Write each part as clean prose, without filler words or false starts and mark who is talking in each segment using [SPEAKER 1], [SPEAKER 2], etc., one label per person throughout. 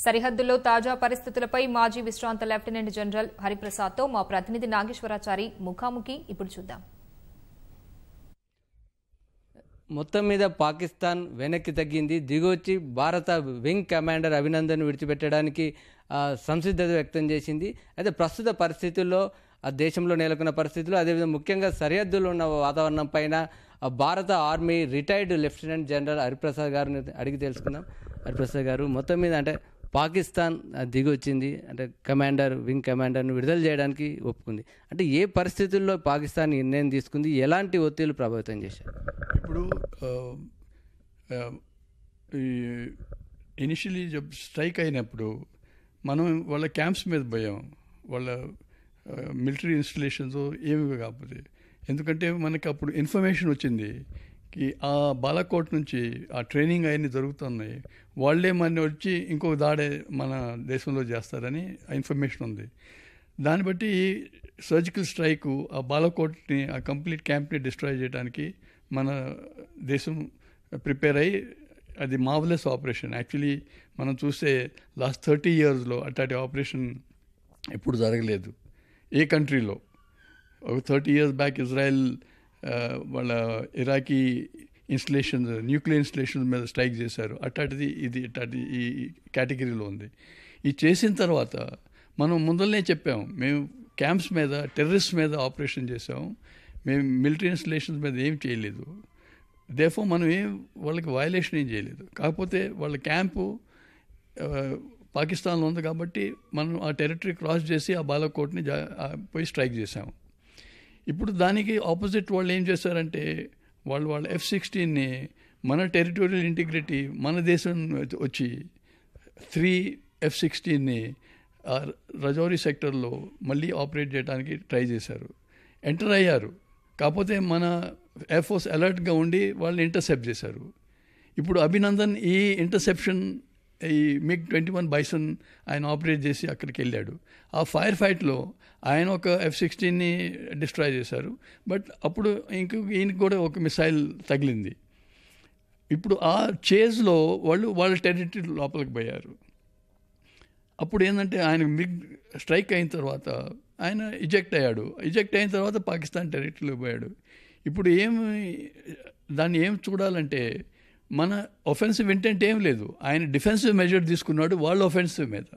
[SPEAKER 1] సరిహద్దుల్లో తాజా పరిస్థితులపై మాజీ విశ్రాంత లెఫ్టినెంట్ జనరల్ హరిప్రసాద్తో మా ప్రతినిధి నాగేశ్వరాచారి ముఖాముఖి ఇప్పుడు చూద్దాం.
[SPEAKER 2] మొత్తం మీద పాకిస్తాన్ వెనక్కి తగ్గింది, దిగొచ్చి భారత వింగ్ కమాండర్ అభినందన్ విడిచిపెట్టడానికి సంసిద్ధత వ్యక్తం చేసింది. అయితే ప్రస్తుత పరిస్థితుల్లో ఆ దేశంలో నెలకొన్న పరిస్థితులు, అదేవిధంగా ముఖ్యంగా సరిహద్దులో ఉన్న వాతావరణం పైన భారత army retired lieutenant general Hariprasad గారిని అడిగి తెలుసుకుందాం. హరిప్రసాద్ గారు, మొత్తం మీద అంటే పాకిస్తాన్ దిగి వచ్చింది, అంటే వింగ్ కమాండర్ను విడుదల చేయడానికి ఒప్పుకుంది. అంటే ఏ పరిస్థితుల్లో పాకిస్తాన్ నిర్ణయం తీసుకుంది, ఎలాంటి ఒత్తిళ్లు ప్రభావితం చేశారు?
[SPEAKER 3] ఇప్పుడు ఇనిషియలీ స్ట్రైక్ అయినప్పుడు మనం వాళ్ళ క్యాంప్స్ మీద పోయాం, వాళ్ళ మిలిటరీ ఇన్స్టలేషన్స్ ఏమి కాకపోతే. ఎందుకంటే మనకి అప్పుడు ఇన్ఫర్మేషన్ వచ్చింది ఆ బాలాకోట్ నుంచి ఆ ట్రైనింగ్ అవన్నీ జరుగుతున్నాయి, వాళ్ళే మన వచ్చి ఇంకొక దాడే మన దేశంలో చేస్తారని ఇన్ఫర్మేషన్ ఉంది. దాన్ని బట్టి సర్జికల్ స్ట్రైకు ఆ బాలాకోట్ని, ఆ కంప్లీట్ క్యాంప్ని డిస్ట్రాయ్ చేయడానికి మన దేశం ప్రిపేర్ అయ్యి, అది మార్వలెస్ ఆపరేషన్. యాక్చువల్లీ మనం చూస్తే లాస్ట్ 30 yearsలో అట్లాంటి ఆపరేషన్ ఎప్పుడు జరగలేదు ఏ కంట్రీలో. ఒక 30 years బ్యాక్ ఇజ్రాయెల్ వాళ్ళ ఇరాకీ ఇన్స్టలేషన్స్, న్యూక్లియర్ ఇన్స్టలేషన్స్ మీద స్ట్రైక్ చేశారు. అట్లాంటిది ఇది ఇట్లాంటి ఈ కేటగిరీలో ఉంది. ఇది చేసిన తర్వాత మనం ముందరనే చెప్పాము, మేము క్యాంప్స్ మీద, టెర్రరిస్ట్ మీద ఆపరేషన్ చేసాము, మేము మిలిటరీ ఇన్స్టలేషన్స్ మీద ఏం చేయలేదు. దేఫో మనం వాళ్ళకి వయలేషన్ ఏం చేయలేదు. కాకపోతే వాళ్ళ క్యాంపు పాకిస్తాన్లో ఉంది కాబట్టి మనం ఆ టెరిటరీ క్రాస్ చేసి ఆ బాలాకోట్ని పోయి స్ట్రైక్ చేసాము. ఇప్పుడు దానికి ఆపోజిట్ వాళ్ళు ఏం చేశారంటే, వాళ్ళ F-16ని మన టెరిటోరియల్ ఇంటిగ్రిటీ, మన దేశం వచ్చి 3 F-16ని రజౌరీ సెక్టర్లో మళ్ళీ ఆపరేట్ చేయడానికి ట్రై చేశారు, ఎంటర్ అయ్యారు. కాకపోతే మన ఎయిర్ ఫోర్స్ అలర్ట్గా ఉండి వాళ్ళని ఇంటర్సెప్ట్ చేశారు. ఇప్పుడు అభినందన్ ఈ ఇంటర్సెప్షన్, ఈ MiG-21 బైసన్ ఆయన ఆపరేట్ చేసి అక్కడికి వెళ్ళాడు. ఆ ఫైర్ ఫైట్లో ఆయన ఒక F-16ని డిస్ట్రాయ్ చేశారు. బట్ అప్పుడు ఈయనకి కూడా ఒక మిసైల్ తగిలింది. ఇప్పుడు ఆ చేజ్లో వాళ్ళ టెరిటరీ లోపలికి పోయారు. అప్పుడు ఏంటంటే ఆయన MiG స్ట్రైక్ అయిన తర్వాత ఆయన ఇజెక్ట్ అయ్యాడు. ఇజెక్ట్ అయిన తర్వాత పాకిస్తాన్ టెరిటరీలో పోయాడు. ఇప్పుడు దాన్ని ఏం చూడాలంటే, మన ఒఫెన్సివ్ ఇంటెంట్ ఏం లేదు, ఆయన డిఫెన్సివ్ మెజర్ తీసుకున్నాడు వాళ్ళ ఒఫెన్సివ్ మీద.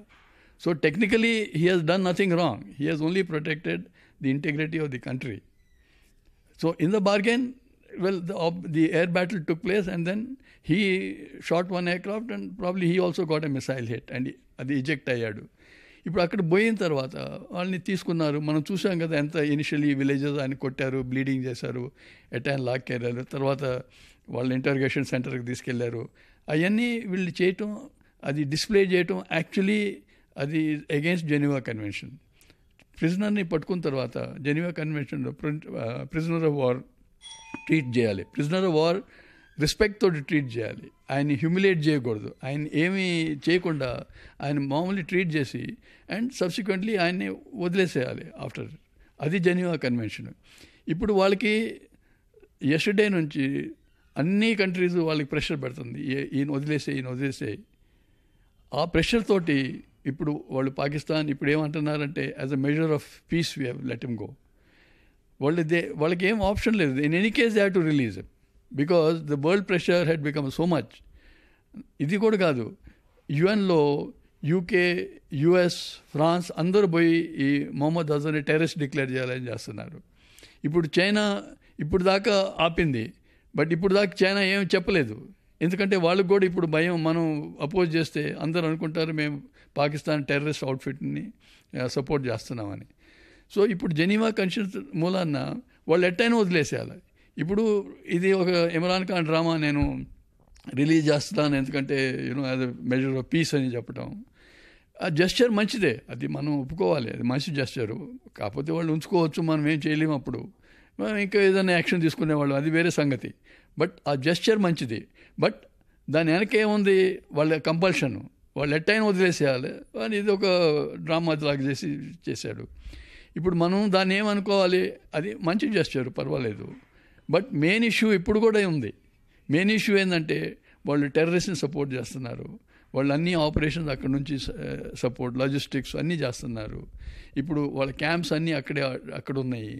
[SPEAKER 3] So technically he has done nothing wrong, he has only protected the integrity of the country. So in the bargain, the air battle took place and then he shot one aircraft and probably he also got a missile hit and అది eject అయ్యాడు. ఇప్పుడు అక్కడ పోయిన తర్వాత వాళ్ళని తీసుకున్నారు. మనం చూసాం కదా ఎంత ఇనిషియలీ విలేజెస్ ఆయన కొట్టారు, బ్లీడింగ్ చేశారు, ఎటాన్ లాక్కెళ్ళారు, తర్వాత వాళ్ళ ఇంటర్గేషన్ సెంటర్కి తీసుకెళ్లారు. అవన్నీ వీళ్ళు చేయటం, అది డిస్ప్లే చేయటం యాక్చువల్లీ అది అగెయిన్స్ట్ జెనీవా కన్వెన్షన్. ప్రిజనర్ని పట్టుకున్న తర్వాత జెనీవా కన్వెన్షన్లో ప్రిజనర్ ఆఫ్ వార్ ట్రీట్ చేయాలి, ప్రిజనర్ ఆఫ్ వార్ రెస్పెక్ట్ తోటి ట్రీట్ చేయాలి, ఆయన్ని హ్యూమిలేట్ చేయకూడదు. ఆయన ఏమీ చేయకుండా ఆయన మామూలు ట్రీట్ చేసి అండ్ సబ్సిక్వెంట్లీ ఆయన్ని వదిలేసేయాలి ఆఫ్టర్. అది జెనీవా కన్వెన్షన్. ఇప్పుడు వాళ్ళకి యెస్టర్డే నుంచి అన్ని కంట్రీస్ వాళ్ళకి ప్రెషర్ పెడుతుంది, ఈయన వదిలేసే. ఆ ప్రెషర్ తోటి ఇప్పుడు వాళ్ళు పాకిస్తాన్ ఇప్పుడు ఏమంటున్నారంటే, as a measure of piece we have let him go. వాళ్ళకి ఏం ఆప్షన్ లేదు. In any case they have to release because the world pressure had become so much. ఇది కూడా కాదు, యుఎన్లో యూకే, యుఎస్, ఫ్రాన్స్ అందరూ పోయి ఈ మొహమ్మద్ అజర్ని టెర్రరిస్ట్ డిక్లేర్ చేయాలని చేస్తున్నారు. ఇప్పుడు చైనా ఇప్పుడు దాకా ఆపింది, బట్ ఇప్పుడు దాకా చైనా ఏం చెప్పలేదు. ఎందుకంటే వాళ్ళకు కూడా ఇప్పుడు భయం, మనం అపోజ్ చేస్తే అందరూ అనుకుంటారు మేము పాకిస్తాన్ టెర్రరిస్ట్ అవుట్ఫిట్ని సపోర్ట్ చేస్తున్నామని. సో ఇప్పుడు జెనీవా కన్వెన్షన్ మూలాన్న వాళ్ళు ఎట్టైనా వదిలేసేయాలి. ఇప్పుడు ఇది ఒక ఇమ్రాన్ ఖాన్ డ్రామా నేను రిలీజ్ చేస్తున్నాను ఎందుకంటే as a measure of piece అని చెప్పడం, ఆ జెస్చర్ మంచిదే, అది మనం ఒప్పుకోవాలి, అది మంచి జెస్చరు. కాకపోతే వాళ్ళు ఉంచుకోవచ్చు, మనం ఏం చేయలేము. అప్పుడు ఇంకా ఏదైనా యాక్షన్ తీసుకునేవాళ్ళు, అది వేరే సంగతి. బట్ ఆ జెస్చర్ మంచిది. బట్ దాని వెనకేముంది, వాళ్ళ కంపల్షన్, వాళ్ళు ఎట్టైనా వదిలేసేయాలి అని ఇది ఒక డ్రామా లాగా చేశాడు. ఇప్పుడు మనం దాన్ని ఏమనుకోవాలి, అది మంచి జెస్చర్, పర్వాలేదు. బట్ మెయిన్ ఇష్యూ ఇప్పుడు కూడా ఉంది. మెయిన్ ఇష్యూ ఏంటంటే వాళ్ళు టెర్రరిస్ట్ని సపోర్ట్ చేస్తున్నారు, వాళ్ళు అన్ని ఆపరేషన్స్ అక్కడ నుంచి సపోర్ట్, లాజిస్టిక్స్ అన్నీ చేస్తున్నారు. ఇప్పుడు వాళ్ళ క్యాంప్స్ అన్నీ అక్కడ ఉన్నాయి.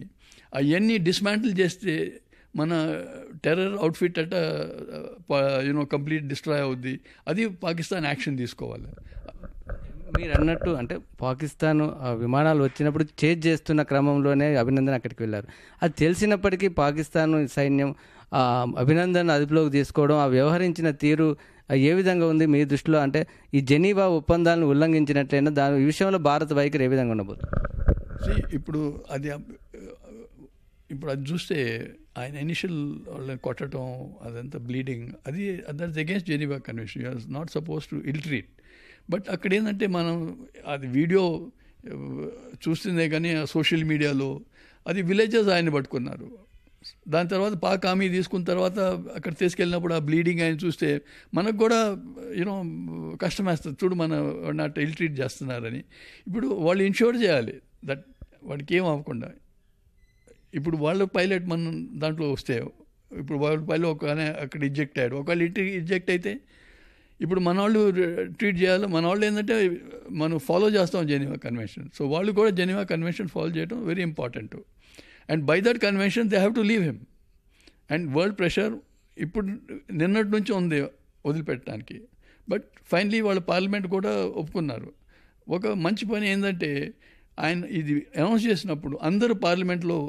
[SPEAKER 3] అవన్నీ డిస్మాంటిల్ చేస్తే మన టెర్రర్ అవుట్ఫిట్ కంప్లీట్ డిస్ట్రాయ్ అవుద్ది. అది పాకిస్తాన్ యాక్షన్ తీసుకోవాలి.
[SPEAKER 2] మీరు అన్నట్టు అంటే పాకిస్తాన్ విమానాలు వచ్చినప్పుడు చేజ్ చేస్తున్న క్రమంలోనే అభినందన్ అక్కడికి వెళ్ళారు. అది తెలిసినప్పటికీ పాకిస్తాన్ సైన్యం అభినందన్ అదుపులోకి తీసుకోవడం, ఆ వ్యవహరించిన తీరు ఏ విధంగా ఉంది మీ దృష్టిలో? అంటే ఈ జెనీవా ఒప్పందాలను ఉల్లంఘించినట్లయినా ఈ విషయంలో భారత వైఖరి ఏ విధంగా ఉండబోతుంది?
[SPEAKER 3] ఇప్పుడు అది చూస్తే ఆయన ఇనిషియల్ వాళ్ళని కొట్టడం, అదంతా bleeding, that's against Geneva convention. You are not suppose to ill treat. But అక్కడ ఏంటంటే మనం అది వీడియో చూస్తుందే కానీ సోషల్ మీడియాలో అది విలేజెస్ ఆయన పట్టుకున్నారు. దాని తర్వాత పాక్ ఆర్మీ తీసుకున్న తర్వాత అక్కడ తీసుకెళ్ళినప్పుడు ఆ బ్లీడింగ్ ఆయన చూస్తే మనకు కూడా కష్టం వేస్తుంది. చూడు మన నాట్ ఇల్ ట్రీట్ చేస్తున్నారని. ఇప్పుడు వాళ్ళు ఇన్ష్యూర్ చేయాలి దట్ వాడికి ఏం అవ్వకుండా. ఇప్పుడు వాళ్ళ పైలట్ మన దాంట్లో వస్తే, ఇప్పుడు వాళ్ళ పైలట్ అక్కడ ఇజెక్ట్ అయ్యాడు, ఒకవేళ ఇజెక్ట్ అయితే ఇప్పుడు మన వాళ్ళు ట్రీట్ చేయాలి. మన వాళ్ళు ఏంటంటే మనం ఫాలో చేస్తాం జెనీవా కన్వెన్షన్. సో వాళ్ళు కూడా జెనీవా కన్వెన్షన్ ఫాలో చేయడం very important. And by that convention they have to leave him. And world pressure ఇప్పుడు నిన్నటి నుంచి ఉంది వదిలిపెట్టడానికి. బట్ ఫైనలీ వాళ్ళ పార్లమెంట్ కూడా ఒప్పుకున్నారు. ఒక మంచి పని ఏంటంటే ఆయన ఇది అనౌన్స్ చేసినప్పుడు అందరూ పార్లమెంట్లో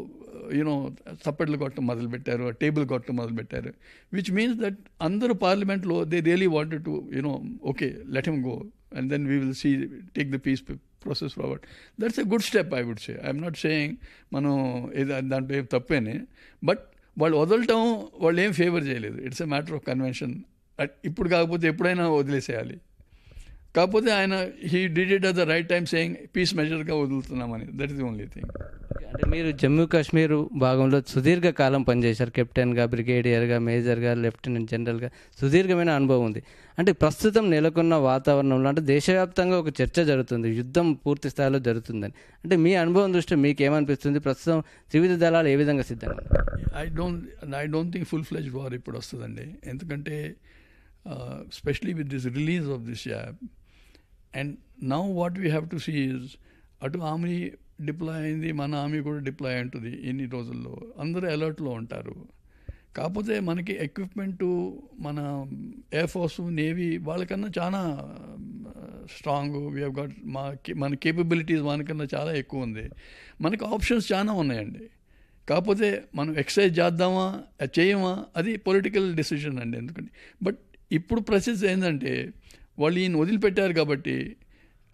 [SPEAKER 3] చప్పట్లు కొట్టడం మొదలుపెట్టారు, టేబుల్ కొట్టడం మొదలుపెట్టారు. విచ్ మీన్స్ దట్ అందరూ పార్లమెంట్లో they really wanted to okay let him go and then we will see take the peace process forward. That's a good step, I would say. I'm not saying మనం దాంట్లో ఏం తప్పేనే, but వాళ్ళు వదలటం వాళ్ళు ఏం favour చేయలేదు. It's a matter of convention. ఇప్పుడు కాకపోతే ఎప్పుడైనా వదిలేసేయాలి. కాకపోతే ఆయన he did it at the right time saying peace మెజర్గా వదులుతున్నామని. That is the only thing.
[SPEAKER 2] అంటే మీరు జమ్మూ కాశ్మీర్ భాగంలో సుదీర్ఘకాలం పనిచేశారు. కెప్టెన్గా, బ్రిగేడియర్గా, మేజర్గా, లెఫ్టినెంట్ జనరల్గా సుదీర్ఘమైన అనుభవం ఉంది. అంటే ప్రస్తుతం నెలకొన్న వాతావరణంలో అంటే దేశవ్యాప్తంగా ఒక చర్చ జరుగుతుంది, యుద్ధం పూర్తి స్థాయిలో జరుగుతుందని. అంటే మీ అనుభవం దృష్ట్యా మీకు ఏమనిపిస్తుంది? ప్రస్తుతం త్రివిధ దళాలు ఏ విధంగా సిద్ధంగా?
[SPEAKER 3] I don't think full fledged war ఇప్పుడు వస్తుందండి. ఎందుకంటే specially with this release of this app and now what we have to see is అటు ఆర్మీ డిప్లాయ్ అయింది, మన ఆర్మీ కూడా డిప్లాయ్ ఉంటుంది. ఇన్ని రోజుల్లో అందరూ అలర్ట్లో ఉంటారు. కాకపోతే మనకి ఎక్విప్మెంటు మన ఎయిర్ ఫోర్సు, నేవీ వాళ్ళకన్నా చాలా స్ట్రాంగ్. వీ హ్యావ్ గాట్ మన కేపబిలిటీస్ మనకన్నా చాలా ఎక్కువ ఉంది. మనకు ఆప్షన్స్ చాలా ఉన్నాయండి. కాకపోతే మనం ఎక్సర్సైజ్ చేద్దామా చేయమా అది పొలిటికల్ డెసిషన్ అండి. ఎందుకంటే బట్ ఇప్పుడు పరిస్థితి ఏంటంటే వాళ్ళు ఈయన వదిలిపెట్టారు కాబట్టి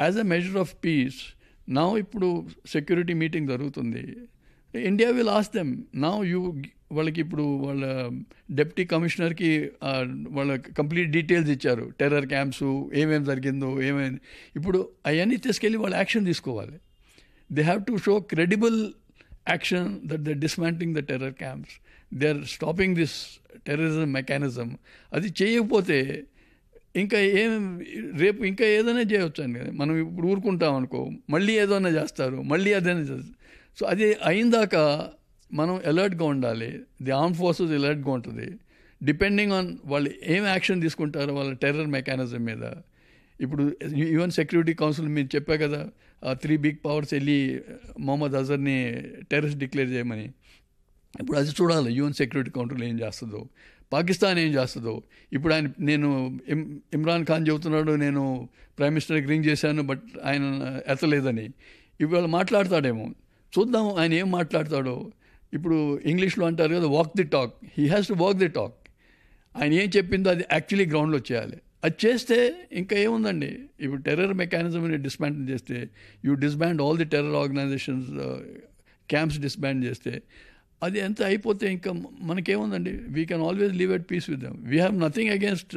[SPEAKER 3] as a measure of peace నా ఇప్పుడు సెక్యూరిటీ మీటింగ్ జరుగుతుంది. India will ask them now వాళ్ళకి ఇప్పుడు వాళ్ళ డిప్యూటీ కమిషనర్కి వాళ్ళ కంప్లీట్ డీటెయిల్స్ ఇచ్చారు. టెర్రర్ క్యాంప్స్ ఏమేమి జరిగిందో ఏమైంది. ఇప్పుడు అవన్నీ తీసుకెళ్ళి వాళ్ళు యాక్షన్ తీసుకోవాలి. They have to show credible action that they dismantling the terror camps, they are stopping this terrorism mechanism. అది చేయకపోతే రేపు ఇంకా ఏదైనా చేయవచ్చు అండి. మనం ఇప్పుడు ఊరుకుంటాం అనుకో, మళ్ళీ ఏదైనా చేస్తారు, మళ్ళీ అదైనా చేస్తారు. సో అది అయిందాకా మనం అలర్ట్గా ఉండాలి. ది ఆర్మ్ ఫోర్సెస్ అలర్ట్గా ఉంటుంది. డిపెండింగ్ ఆన్ వాళ్ళు ఏం యాక్షన్ తీసుకుంటారో వాళ్ళ టెర్రర్ మెకానిజం మీద. ఇప్పుడు యుఎన్ సెక్యూరిటీ కౌన్సిల్ మీరు చెప్పా కదా, 3 బిగ్ పవర్స్ వెళ్ళి మొహమ్మద్ అజర్ని టెర్రరిస్ట్ డిక్లేర్ చేయమని. ఇప్పుడు అది చూడాలి యుఎన్ సెక్యూరిటీ కౌన్సిల్ ఏం చేస్తుందో, పాకిస్తాన్ ఏం చేస్తుందో. ఇప్పుడు నేను ఇమ్రాన్ ఖాన్ చెబుతున్నాడు నేను ప్రైమ్ మినిస్టర్కి రింగ్ చేశాను బట్ ఆయన ఎత్తలేదని. ఇవాళ మాట్లాడతాడేమో, చూద్దాం ఆయన ఏం మాట్లాడతాడో. ఇప్పుడు ఇంగ్లీష్లో అంటారు కదా walk the talk. He has to walk the talk. ఆయన ఏం చెప్పిందో అది యాక్చువల్లీ గ్రౌండ్లో చేయాలి. అది చేస్తే ఇంకా ఏముందండి, ఇప్పుడు టెర్రర్ మెకానిజంని డిస్మాంటిల్ చేస్తే, you disband all the terror organisations, camps disband చేస్తే అది ఎంత అయిపోతే ఇంకా మనకేముందండి. We can always live at peace with them. We have nothing against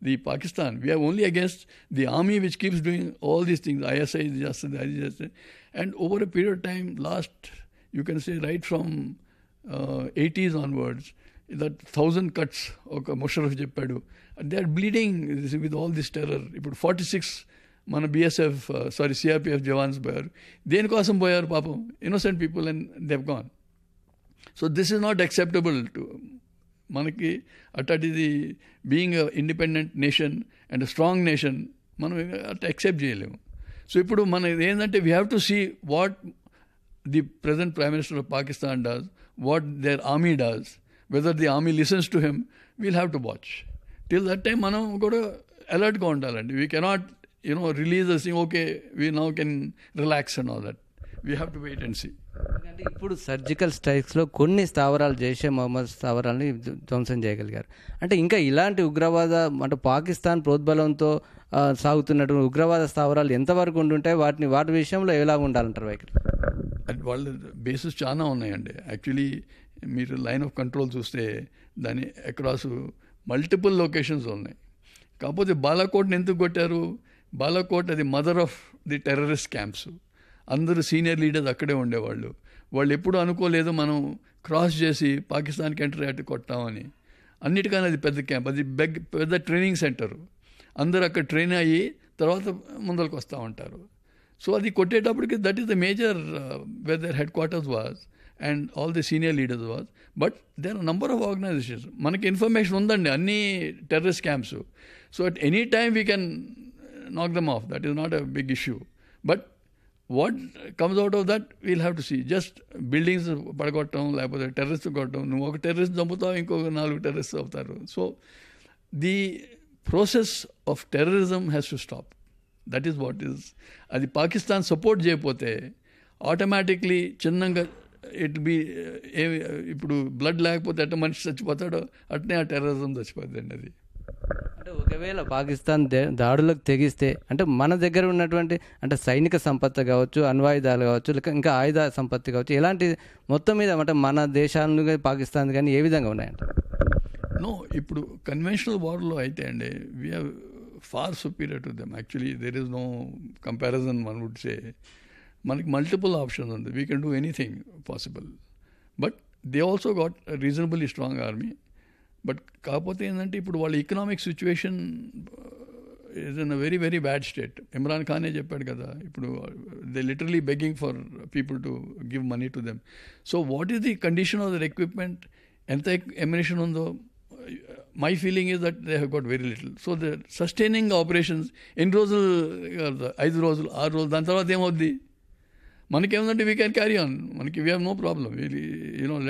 [SPEAKER 3] the Pakistan. We have only against the army which keeps doing all these things. ISI ఇది చేస్తుంది, అది చేస్తుంది. And over a period time last you can say right from 80s onwards, that 1000 cuts oka Musharraf cheppadu, they are bleeding with all this terror. Ipudu 46 mana BSF CRPF jawans boyaru. Deni kosam boyaru papam, innocent people, and they've gone. So this is not acceptable to మనకి అట్లాంటిది being independent nation and strong nation మనం అట్లా accept చేయలేము. So ఇప్పుడు మన ఏంటంటే we have to see what the present prime minister of Pakistan does, what their army does, whether the army listens to him, we'll have to watch. Till that time మనం కూడా అలర్ట్గా ఉండాలండి. We cannot release a thing, okay we now can relax and all that. We have to wait and see.
[SPEAKER 2] ఎందుకంటే ఇప్పుడు surgical స్ట్రైక్స్లో కొన్ని స్థావరాలు జైషే మొహమ్మద్ స్థావరాలని ధ్వంసం చేయగలిగారు. అంటే ఇంకా ఇలాంటి ఉగ్రవాద అంటే పాకిస్తాన్ ప్రోద్బలంతో సాగుతున్నటువంటి ఉగ్రవాద స్థావరాలు ఎంతవరకు ఉండుంటాయి, వాటి విషయంలో ఎలా ఉండాలంటారు వైఖరి?
[SPEAKER 3] వాళ్ళ బేసెస్ చాలా ఉన్నాయండి. యాక్చువల్లీ మీరు లైన్ ఆఫ్ కంట్రోల్ చూస్తే దాని అక్రాస్ మల్టిపుల్ లొకేషన్స్ ఉన్నాయి. కాకపోతే బాలాకోట్ని ఎందుకు కొట్టారు? బాలాకోట్ అది mother of the terrorist camps. అందరూ సీనియర్ లీడర్స్ అక్కడే ఉండేవాళ్ళు. వాళ్ళు ఎప్పుడూ అనుకోలేదు మనం క్రాస్ చేసి పాకిస్తాన్కి ఎంటర్ అయ్యేట్టు కొట్టామని. అన్నిటికన్నా అది పెద్ద క్యాంప్, అది పెద్ద ట్రైనింగ్ సెంటరు. అందరూ అక్కడ ట్రైన్ అయ్యి తర్వాత ముందరకు వస్తూ ఉంటారు. సో అది కొట్టేటప్పటికి that is the major where their headquarters was and all the senior leaders was. But there are number of organisations. మనకి ఇన్ఫర్మేషన్ ఉందండి అన్ని terrorist camps. So at any time we can knock them off. That is not a big issue. But what comes out of that, we'll have to see. Just buildings పడగొట్టడం, లేకపోతే terrorist కొట్టడం. నువ్వు ఒక terrorist చంపుతావు, ఇంకొక 4 terrorist అవుతారు. So the process of terrorism has to stop. That is what is. అది Pakistan support చేయకపోతే automatically చిన్నగా it be ఇప్పుడు బ్లడ్ లేకపోతే అట్ట మనిషి చచ్చిపోతాడో అట్నే ఆ టెర్రరిజం చచ్చిపోతుందండి. అది
[SPEAKER 2] అంటే ఒకవేళ పాకిస్తాన్ దాడులకు తెగిస్తే అంటే మన దగ్గర ఉన్నటువంటి అంటే సైనిక సంపత్తి కావచ్చు, అణ్వాయుధాలు కావచ్చు, లేక ఇంకా ఆయుధ సంపత్తి కావచ్చు, ఎలాంటి మొత్తం మీద అంటే మన దేశాలను పాకిస్తాన్ కానీ ఏ విధంగా ఉన్నాయంట?
[SPEAKER 3] నో, ఇప్పుడు కన్వెన్షనల్ వార్లో అయితే అండి we are far superior to them. Actually there is no comparison one would say. మనకి మల్టిపుల్ ఆప్షన్స్ ఉంది. We can do anything possible. But they also got reasonably strong army. But కాకపోతే ఏంటంటే ఇప్పుడు వాళ్ళ economic situation is in a very very bad state. Imran ఖానే చెప్పాడు కదా, ఇప్పుడు they literally begging for people to give money to them. So what is the condition of their equipment, ఎంత ammunition ఉందో, my feeling is that they have got very little. So the sustaining operations ఎన్ని రోజులు, 5 రోజులు 6 రోజులు, దాని తర్వాత ఏమవుద్ది? మనకేముందంటే వీ క్యాన్ క్యారీ ఆన్, మనకి we have no problem,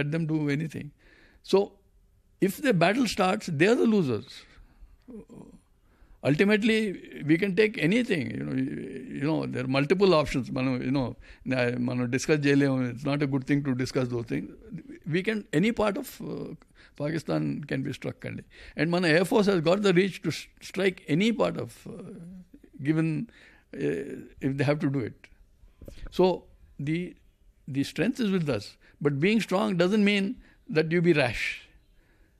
[SPEAKER 3] let them do anything. So if the battle starts, they are the losers. Ultimately, we can take anything. There are multiple options. Manu discuss jailem. It's not a good thing to discuss those things. We can, any part of Pakistan can be struck. And Mana Air Force has got the reach to strike any part of, given if they have to do it. So the strength is with us. But being strong doesn't mean that you be rash.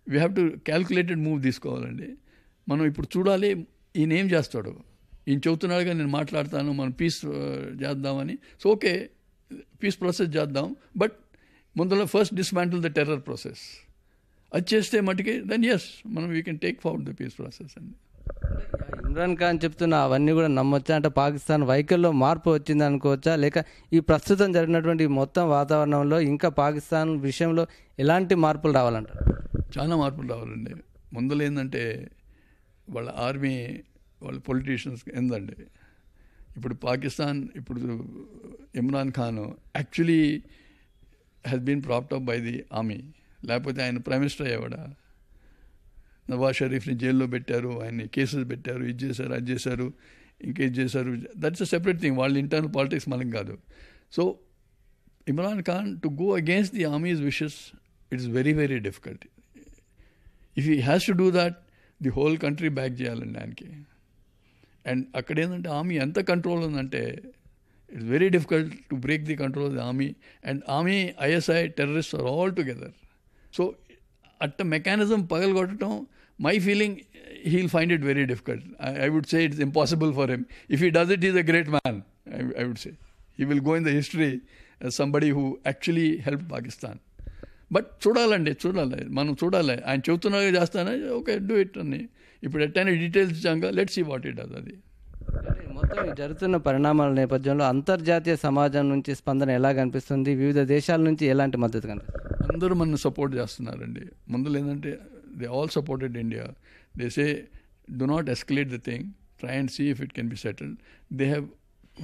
[SPEAKER 3] We have to calculated move తీసుకోవాలండి. మనం ఇప్పుడు చూడాలి ఈయన ఏం చేస్తాడు. ఈయన చెబుతున్నాడుగా నేను మాట్లాడతాను, మనం పీస్ చేద్దామని. సో ఓకే, పీస్ ప్రాసెస్ చేద్దాం, బట్ ముందర first dismantle the terror process. అది చేస్తే మటుకి దెన్ ఎస్ మనం we can take forward the piece process అండి.
[SPEAKER 2] ఇమ్రాన్ ఖాన్ చెప్తున్న అవన్నీ కూడా నమ్మొచ్చా? అంటే పాకిస్తాన్ వైఖరిలో మార్పు వచ్చింది అనుకోవచ్చా, లేక ఈ ప్రస్తుతం జరిగినటువంటి మొత్తం వాతావరణంలో ఇంకా పాకిస్తాన్ విషయంలో ఎలాంటి మార్పులు రావాలంటారు?
[SPEAKER 3] చాలా మార్పులు రావాలండి. ముందర ఏంటంటే వాళ్ళ ఆర్మీ, వాళ్ళ పొలిటీషియన్స్ ఏందండి, ఇప్పుడు పాకిస్తాన్, ఇప్పుడు Imran Khan actually has been propped up by the army. లేకపోతే ఆయన ప్రైమ్ మినిస్టర్ అయ్యేవాడా? నవాజ్ షరీఫ్ని జైల్లో పెట్టారు, ఆయన్ని కేసెస్ పెట్టారు, ఇది చేశారు, అది చేశారు, ఇంకేది చేశారు. That's a separate thing. వాళ్ళ ఇంటర్నల్ పాలిటిక్స్ మనకి కాదు. So Imran Khan to go against the army's wishes, it's very very difficult. If he has to do that, the whole country back చేయాలండి ఆయనకి. అండ్ అక్కడ ఏంటంటే ఆర్మీ ఎంత కంట్రోల్ ఉందంటే it's very difficult to break the control of the army. And army, ISI, terrorist are all together. So అట్ట mechanism పగలగొట్టడం, my feeling he'll find it very difficult. I would say it's impossible for him. If he does it, is a great man. I would say he will go in the history as somebody who actually helped Pakistan. But చూడాలి, మనం చూడాలి. ఆయన చెబుతున్నాగా చేస్తానే, okay do it అని. ఇప్పుడు ఎట్టైనా details ఇచ్చాక let's see what it does. అది
[SPEAKER 2] మొత్తం ఈ జరుగుతున్న పరిణామాల నేపథ్యంలో అంతర్జాతీయ సమాజం నుంచి స్పందన ఎలా కనిపిస్తుంది, వివిధ దేశాల నుంచి ఎలాంటి మద్దతు కనిపిస్తుంది?
[SPEAKER 3] అందరూ మనం సపోర్ట్ చేస్తున్నారండి. ముందులో ఏంటంటే they all supported India. They say do not escalate the thing, try and see if it can be settled. They have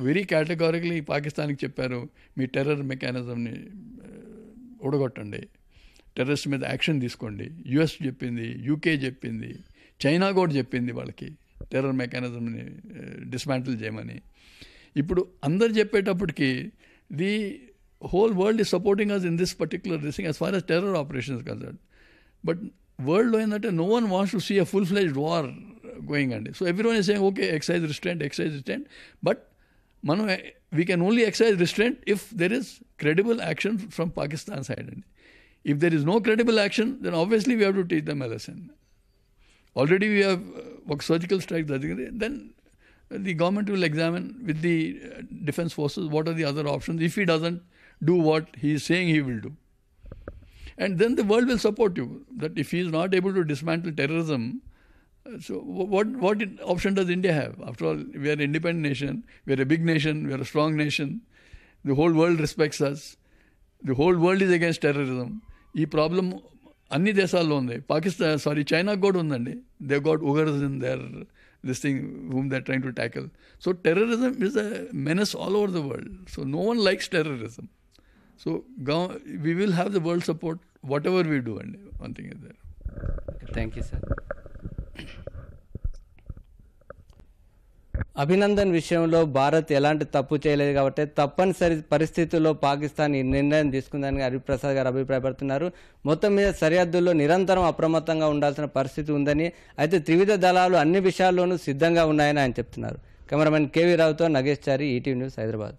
[SPEAKER 3] very categorically పాకిస్తాన్కి చెప్పారు, మీ టెర్రర్ మెకానిజంని ఊడగొట్టండి, టెర్రరిస్ట్ మీద యాక్షన్ తీసుకోండి. యుఎస్ చెప్పింది, యూకే చెప్పింది, చైనా కూడా చెప్పింది వాళ్ళకి టెర్రర్ మెకానిజంని డిస్మాంటిల్ చేయమని. ఇప్పుడు అందరు చెప్పేటప్పటికి the whole world is supporting us in this particular thing as far as terror operations concern. But వరల్డ్లో ఏంటంటే no one wants to see a full fledged war going అండి. So everyone is saying okay exercise restraint, but మనం we can only exercise restraint if there is credible action from Pakistan side అండి. If there is no credible action, then obviously we have to teach them a lesson. Already we have surgical strikes, then the government will examine with the defense forces what are the other options if he doesn't do what he is saying he will do. And then the world will support you, that if he is not able to dismantle terrorism, so what option does India have? After all, we are an independent nation, we are a big nation, we are a strong nation, the whole world respects us, the whole world is against terrorism. ఈ problem అన్ని దేశాల్లో ఉంది. China కూడా ఉందండి. They got Uighurs in there this thing whom they trying to tackle. So terrorism is a menace all over the world. So no one likes terrorism. So we will have the world support whatever we do అండి. One thing is there.
[SPEAKER 2] Thank you sir. Abhinandan విషయంలో భారత్ ఎలాంటి తప్పు చేయలేదు కాబట్టి తప్పనిసరి పరిస్థితుల్లో పాకిస్తాన్ ఈ నిర్ణయం తీసుకుందని హరిప్రసాద్ గారు అభిప్రాయపడుతున్నారు. మొత్తం మీద సరిహద్దుల్లో నిరంతరం అప్రమత్తంగా ఉండాల్సిన పరిస్థితి ఉందని, అయితే త్రివిధ దళాలు అన్ని విషయాల్లోనూ సిద్ధంగా ఉన్నాయని ఆయన చెప్తున్నారు. కెమెరామెన్ కేవీ రావుతో నగేష్ చారి, ఈటీవీ న్యూస్, హైదరాబాద్.